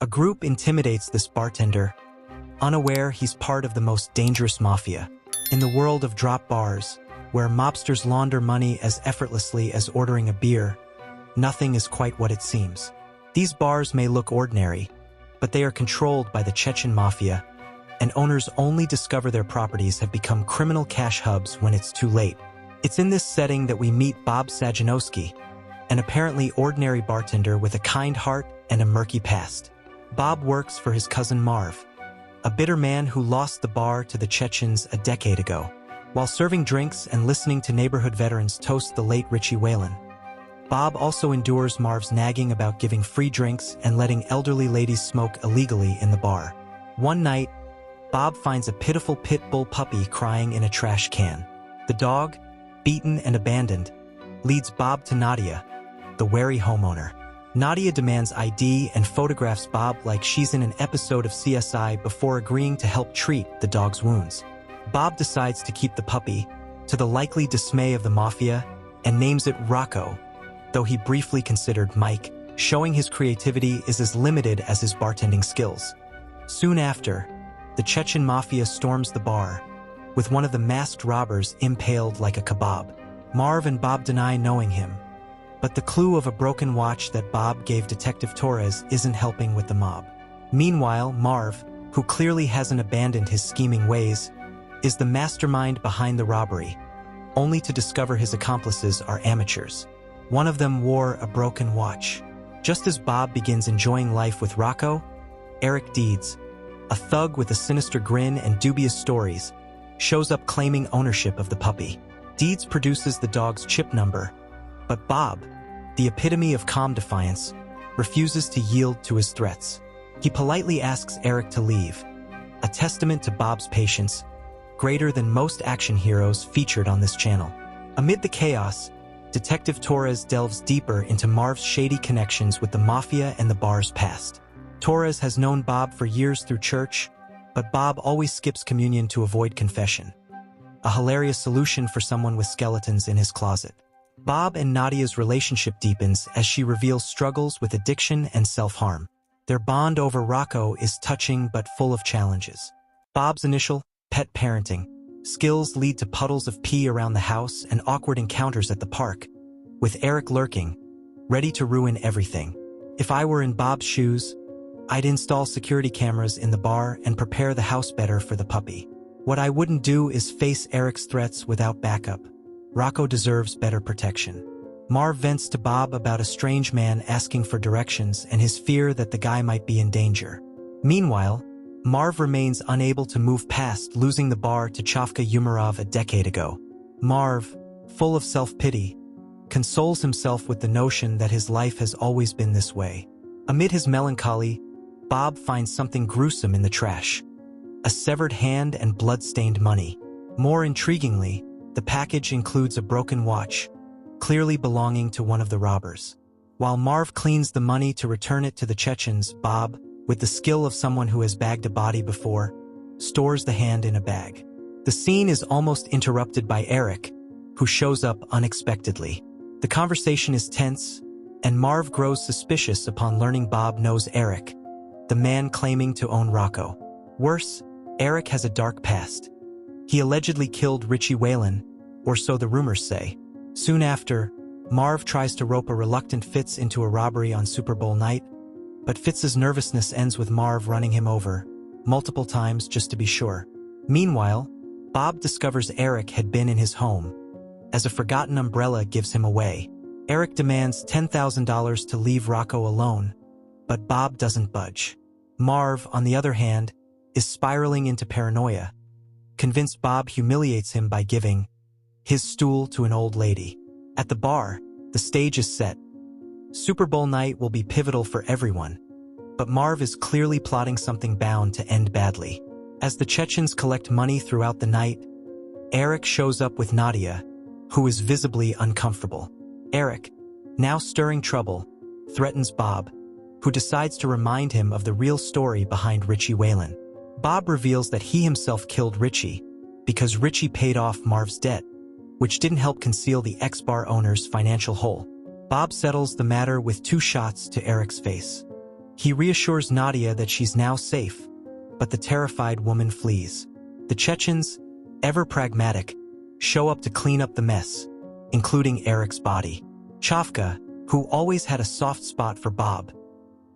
A group intimidates this bartender, unaware he's part of the most dangerous mafia. In the world of drop bars, where mobsters launder money as effortlessly as ordering a beer, nothing is quite what it seems. These bars may look ordinary, but they are controlled by the Chechen mafia, and owners only discover their properties have become criminal cash hubs when it's too late. It's in this setting that we meet Bob Saginowski, an apparently ordinary bartender with a kind heart and a murky past. Bob works for his cousin Marv, a bitter man who lost the bar to the Chechens a decade ago. While serving drinks and listening to neighborhood veterans toast the late Richie Whalen, Bob also endures Marv's nagging about giving free drinks and letting elderly ladies smoke illegally in the bar. One night, Bob finds a pitiful pit bull puppy crying in a trash can. The dog, beaten and abandoned, leads Bob to Nadia, the wary homeowner. Nadia demands ID and photographs Bob like she's in an episode of CSI before agreeing to help treat the dog's wounds. Bob decides to keep the puppy, to the likely dismay of the mafia, and names it Rocco, though he briefly considered Mike, showing his creativity is as limited as his bartending skills. Soon after, the Chechen mafia storms the bar, with one of the masked robbers impaled like a kebab. Marv and Bob deny knowing him, but the clue of a broken watch that Bob gave Detective Torres isn't helping with the mob. Meanwhile, Marv, who clearly hasn't abandoned his scheming ways, is the mastermind behind the robbery, only to discover his accomplices are amateurs. One of them wore a broken watch. Just as Bob begins enjoying life with Rocco, Eric Deeds, a thug with a sinister grin and dubious stories, shows up claiming ownership of the puppy. Deeds produces the dog's chip number, but Bob, the epitome of calm defiance, refuses to yield to his threats. He politely asks Eric to leave, a testament to Bob's patience, greater than most action heroes featured on this channel. Amid the chaos, Detective Torres delves deeper into Marv's shady connections with the mafia and the bar's past. Torres has known Bob for years through church, but Bob always skips communion to avoid confession. A hilarious solution for someone with skeletons in his closet. Bob and Nadia's relationship deepens as she reveals struggles with addiction and self-harm. Their bond over Rocco is touching but full of challenges. Bob's initial pet parenting skills lead to puddles of pee around the house and awkward encounters at the park, with Eric lurking, ready to ruin everything. If I were in Bob's shoes, I'd install security cameras in the bar and prepare the house better for the puppy. What I wouldn't do is face Eric's threats without backup. Rocco deserves better protection. Marv vents to Bob about a strange man asking for directions and his fear that the guy might be in danger. Meanwhile, Marv remains unable to move past losing the bar to Chavka Umarov a decade ago. Marv, full of self-pity, consoles himself with the notion that his life has always been this way. Amid his melancholy, Bob finds something gruesome in the trash: a severed hand and blood-stained money. More intriguingly, the package includes a broken watch, clearly belonging to one of the robbers. While Marv cleans the money to return it to the Chechens, Bob, with the skill of someone who has bagged a body before, stores the hand in a bag. The scene is almost interrupted by Eric, who shows up unexpectedly. The conversation is tense, and Marv grows suspicious upon learning Bob knows Eric, the man claiming to own Rocco. Worse, Eric has a dark past. He allegedly killed Richie Whalen, or so the rumors say. Soon after, Marv tries to rope a reluctant Fitz into a robbery on Super Bowl night, but Fitz's nervousness ends with Marv running him over, multiple times just to be sure. Meanwhile, Bob discovers Eric had been in his home, as a forgotten umbrella gives him away. Eric demands $10,000 to leave Rocco alone, but Bob doesn't budge. Marv, on the other hand, is spiraling into paranoia, convinced Bob humiliates him by giving his stool to an old lady. At the bar, the stage is set. Super Bowl night will be pivotal for everyone, but Marv is clearly plotting something bound to end badly. As the Chechens collect money throughout the night, Eric shows up with Nadia, who is visibly uncomfortable. Eric, now stirring trouble, threatens Bob, who decides to remind him of the real story behind Richie Whalen. Bob reveals that he himself killed Richie because Richie paid off Marv's debt, which didn't help conceal the ex-bar owner's financial hole. Bob settles the matter with 2 shots to Eric's face. He reassures Nadia that she's now safe, but the terrified woman flees. The Chechens, ever pragmatic, show up to clean up the mess, including Eric's body. Chavka, who always had a soft spot for Bob,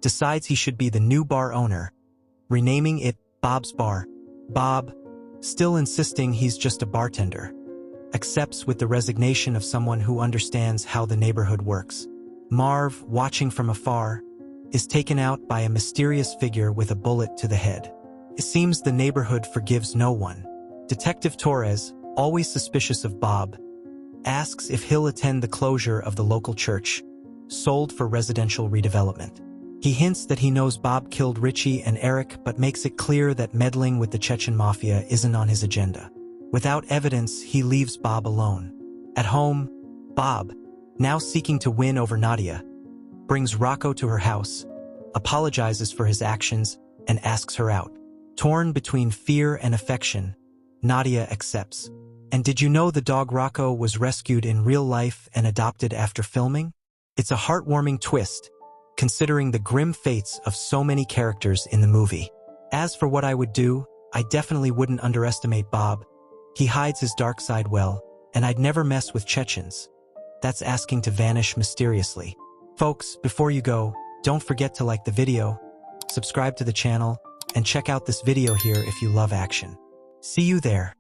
decides he should be the new bar owner, renaming it Bob's Bar. Bob, still insisting he's just a bartender, accepts with the resignation of someone who understands how the neighborhood works. Marv, watching from afar, is taken out by a mysterious figure with a bullet to the head. It seems the neighborhood forgives no one. Detective Torres, always suspicious of Bob, asks if he'll attend the closure of the local church, sold for residential redevelopment. He hints that he knows Bob killed Richie and Eric, but makes it clear that meddling with the Chechen Mafia isn't on his agenda. Without evidence, he leaves Bob alone. At home, Bob, now seeking to win over Nadia, brings Rocco to her house, apologizes for his actions, and asks her out. Torn between fear and affection, Nadia accepts. And did you know the dog Rocco was rescued in real life and adopted after filming? It's a heartwarming twist, considering the grim fates of so many characters in the movie. As for what I would do, I definitely wouldn't underestimate Bob. He hides his dark side well, and I'd never mess with Chechens. That's asking to vanish mysteriously. Folks, before you go, don't forget to like the video, subscribe to the channel, and check out this video here if you love action. See you there.